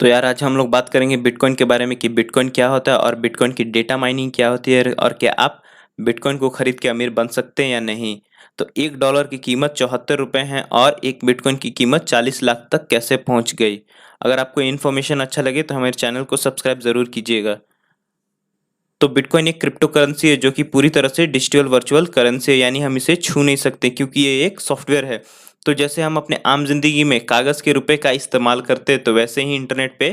तो यार आज हम लोग बात करेंगे बिटकॉइन के बारे में कि बिटकॉइन क्या होता है और बिटकॉइन की डेटा माइनिंग क्या होती है और क्या आप बिटकॉइन को खरीद के अमीर बन सकते हैं या नहीं। तो $1 की कीमत 74 रुपये है और एक बिटकॉइन की कीमत 40 लाख तक कैसे पहुंच गई। अगर आपको इन्फॉर्मेशन अच्छा लगे तो हमारे चैनल को सब्सक्राइब ज़रूर कीजिएगा। तो बिटकॉइन एक क्रिप्टो करेंसी है जो कि पूरी तरह से डिजिटल वर्चुअल करेंसी है, यानी हम इसे छू नहीं सकते क्योंकि ये एक सॉफ्टवेयर है। तो जैसे हम अपने आम जिंदगी में कागज़ के रुपए का इस्तेमाल करते हैं तो वैसे ही इंटरनेट पे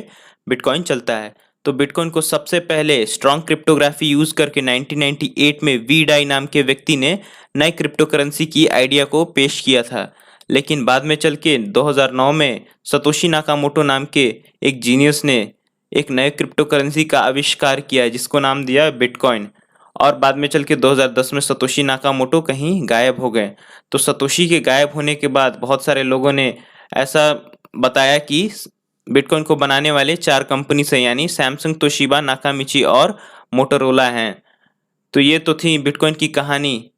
बिटकॉइन चलता है। तो बिटकॉइन को सबसे पहले स्ट्रॉन्ग क्रिप्टोग्राफी यूज़ करके 1998 में वी डाई नाम के व्यक्ति ने नए क्रिप्टो करेंसी की आइडिया को पेश किया था। लेकिन बाद में चल के 2009 में सतोशी नाकामोटो नाम के एक जीनियस ने एक नए क्रिप्टो करेंसी का आविष्कार किया है जिसको नाम दिया बिटकॉइन। और बाद में चल के 2010 में सतोशी नाकामोटो कहीं गायब हो गए। तो सतोशी के गायब होने के बाद बहुत सारे लोगों ने ऐसा बताया कि बिटकॉइन को बनाने वाले 4 कंपनी से यानी सैमसंग, तोशिबा, नाकामिची और मोटोरोला हैं। तो ये तो थी बिटकॉइन की कहानी।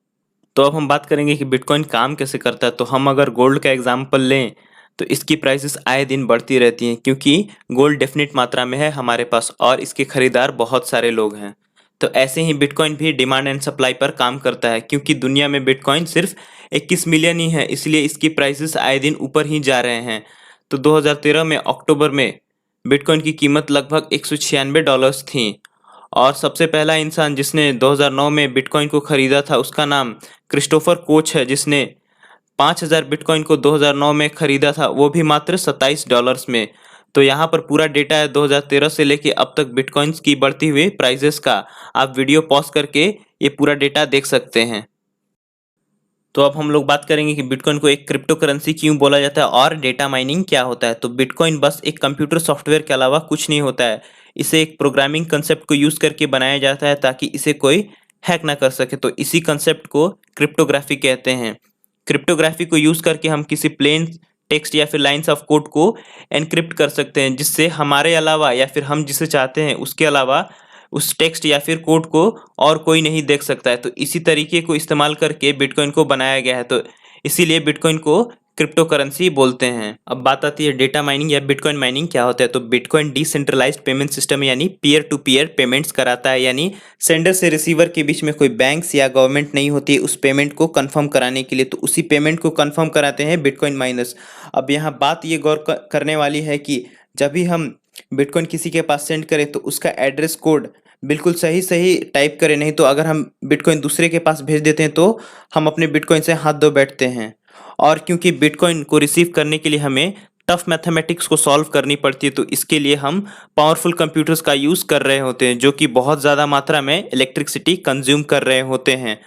तो अब हम बात करेंगे कि बिटकॉइन काम कैसे करता है। तो हम अगर गोल्ड का एग्जांपल लें तो इसकी प्राइसेस आए दिन बढ़ती रहती हैं क्योंकि गोल्ड डेफिनेट मात्रा में है हमारे पास और इसके खरीदार बहुत सारे लोग हैं। तो ऐसे ही बिटकॉइन भी डिमांड एंड सप्लाई पर काम करता है क्योंकि दुनिया में बिटकॉइन सिर्फ 21 मिलियन ही है, इसलिए इसकी प्राइसेस आए दिन ऊपर ही जा रहे हैं। तो 2013 में अक्टूबर में बिटकॉइन की कीमत लगभग $196 थी और सबसे पहला इंसान जिसने 2009 में बिटकॉइन को खरीदा था उसका नाम क्रिस्टोफर कोच है, जिसने 5000 बिटकॉइन को 2009 में खरीदा था, वो भी मात्र $27 में। तो यहाँ पर पूरा डेटा है 2013 से लेके अब तक बिटकॉइंस की बढ़ती हुई प्राइजेस का। आप वीडियो पॉज करके ये पूरा डेटा देख सकते हैं। तो अब हम लोग बात करेंगे कि बिटकॉइन को एक क्रिप्टो करेंसी क्यों बोला जाता है और डेटा माइनिंग क्या होता है। तो बिटकॉइन बस एक कंप्यूटर सॉफ्टवेयर के अलावा कुछ नहीं होता है। इसे एक प्रोग्रामिंग कंसेप्ट को यूज़ करके बनाया जाता है ताकि इसे कोई हैक ना कर सके। तो इसी कंसेप्ट को क्रिप्टोग्राफी कहते हैं। क्रिप्टोग्राफी को यूज़ करके हम किसी प्लेन टेक्स्ट या फिर लाइंस ऑफ कोड को एनक्रिप्ट कर सकते हैं जिससे हमारे अलावा या फिर हम जिसे चाहते हैं उसके अलावा उस टेक्स्ट या फिर कोड को और कोई नहीं देख सकता है। तो इसी तरीके को इस्तेमाल करके बिटकॉइन को बनाया गया है। तो इसीलिए बिटकॉइन को क्रिप्टो करेंसी बोलते हैं। अब बात आती है डेटा माइनिंग या बिटकॉइन माइनिंग क्या होता है। तो बिटकॉइन डिसेंट्रलाइज्ड पेमेंट सिस्टम यानी पीयर टू पीयर पेमेंट्स कराता है, यानी सेंडर से रिसीवर के बीच में कोई बैंक्स या गवर्नमेंट नहीं होती है उस पेमेंट को कंफर्म कराने के लिए। तो उसी पेमेंट को कंफर्म कराते हैं बिटकॉइन माइनर्स। अब यहाँ बात ये गौर करने वाली है कि जब भी हम बिटकॉइन किसी के पास सेंड करें तो उसका एड्रेस कोड बिल्कुल सही सही टाइप करें, नहीं तो अगर हम बिटकॉइन दूसरे के पास भेज देते हैं तो हम अपने बिटकॉइन से हाथ धो बैठते हैं। और क्योंकि बिटकॉइन को रिसीव करने के लिए हमें टफ मैथमेटिक्स को सॉल्व करनी पड़ती है तो इसके लिए हम पावरफुल कंप्यूटर्स का यूज़ कर रहे होते हैं जो कि बहुत ज़्यादा मात्रा में इलेक्ट्रिसिटी कंज्यूम कर रहे होते हैं,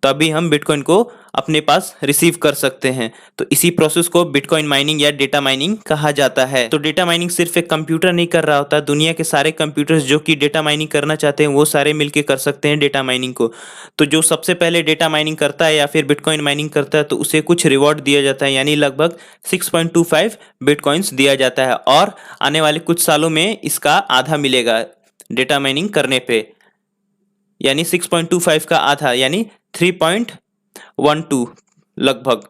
तभी हम बिटकॉइन को अपने पास रिसीव कर सकते हैं। तो इसी प्रोसेस को बिटकॉइन माइनिंग या डेटा माइनिंग कहा जाता है। तो डेटा माइनिंग सिर्फ एक कंप्यूटर नहीं कर रहा होता, दुनिया के सारे कंप्यूटर्स जो कि डेटा माइनिंग करना चाहते हैं वो सारे मिलके कर सकते हैं डेटा माइनिंग को। तो जो सबसे पहले डेटा माइनिंग करता है या फिर बिटकॉइन माइनिंग करता है तो उसे कुछ रिवॉर्ड दिया जाता है, यानी लगभग 6.25 बिटकॉइंस दिया जाता है और आने वाले कुछ सालों में इसका आधा मिलेगा डेटा माइनिंग करने पे, यानी 6.25 का आधा यानी 3.12 लगभग।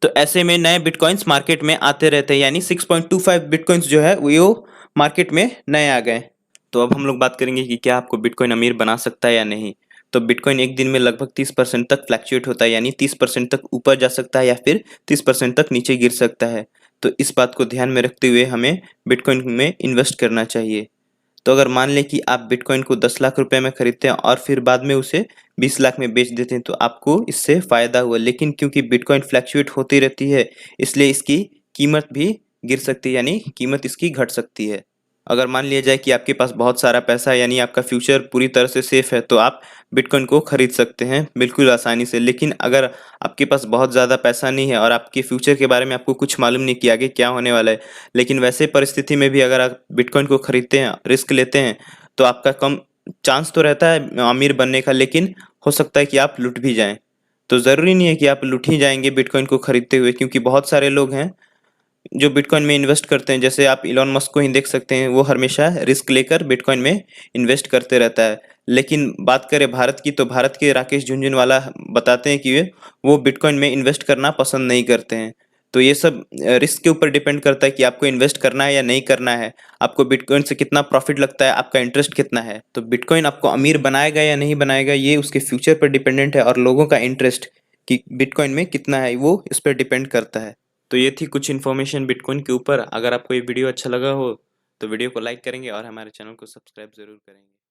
तो ऐसे में नए बिटकॉइंस मार्केट में आते रहते हैं, यानी 6.25 बिटकॉइंस जो है वो मार्केट में नए आ गए। तो अब हम लोग बात करेंगे कि क्या आपको बिटकॉइन अमीर बना सकता है या नहीं। तो बिटकॉइन एक दिन में लगभग 30% तक फ्लैक्चुएट होता है, यानी 30% तक ऊपर जा सकता है या फिर 30% तक नीचे गिर सकता है। तो इस बात को ध्यान में रखते हुए हमें बिटकॉइन में इन्वेस्ट करना चाहिए। तो अगर मान लें कि आप बिटकॉइन को 10 लाख रुपए में खरीदते हैं और फिर बाद में उसे 20 लाख में बेच देते हैं तो आपको इससे फ़ायदा हुआ। लेकिन क्योंकि बिटकॉइन फ्लैक्चुएट होती रहती है इसलिए इसकी कीमत भी गिर सकती है, यानी कीमत इसकी घट सकती है। अगर मान लिया जाए कि आपके पास बहुत सारा पैसा है, यानी आपका फ्यूचर पूरी तरह से सेफ है, तो आप बिटकॉइन को खरीद सकते हैं बिल्कुल आसानी से। लेकिन अगर आपके पास बहुत ज़्यादा पैसा नहीं है और आपके फ्यूचर के बारे में आपको कुछ मालूम नहीं कि आगे क्या होने वाला है, लेकिन वैसे परिस्थिति में भी अगर आप बिटकॉइन को खरीदते हैं, रिस्क लेते हैं, तो आपका कम चांस तो रहता है अमीर बनने का, लेकिन हो सकता है कि आप लुट भी जाएं। तो ज़रूरी नहीं है कि आप लुट ही जाएंगे बिटकॉइन को खरीदते हुए, क्योंकि बहुत सारे लोग हैं जो बिटकॉइन में इन्वेस्ट करते हैं। जैसे आप इलॉन मस्क को ही देख सकते हैं, वो हमेशा रिस्क लेकर बिटकॉइन में इन्वेस्ट करते रहता है। लेकिन बात करें भारत की, तो भारत के राकेश झुनझुनवाला बताते हैं कि वो बिटकॉइन में इन्वेस्ट करना पसंद नहीं करते हैं। तो ये सब रिस्क के ऊपर डिपेंड करता है कि आपको इन्वेस्ट करना है या नहीं करना है, आपको बिटकॉइन से कितना प्रॉफिट लगता है, आपका इंटरेस्ट कितना है। तो बिटकॉइन आपको अमीर बनाएगा या नहीं बनाएगा ये उसके फ्यूचर पर डिपेंडेंट है, और लोगों का इंटरेस्ट कि बिटकॉइन में कितना है वो इस पर डिपेंड करता है। तो ये थी कुछ इन्फॉर्मेशन बिटकॉइन के ऊपर। अगर आपको ये वीडियो अच्छा लगा हो तो वीडियो को लाइक करेंगे और हमारे चैनल को सब्सक्राइब ज़रूर करेंगे।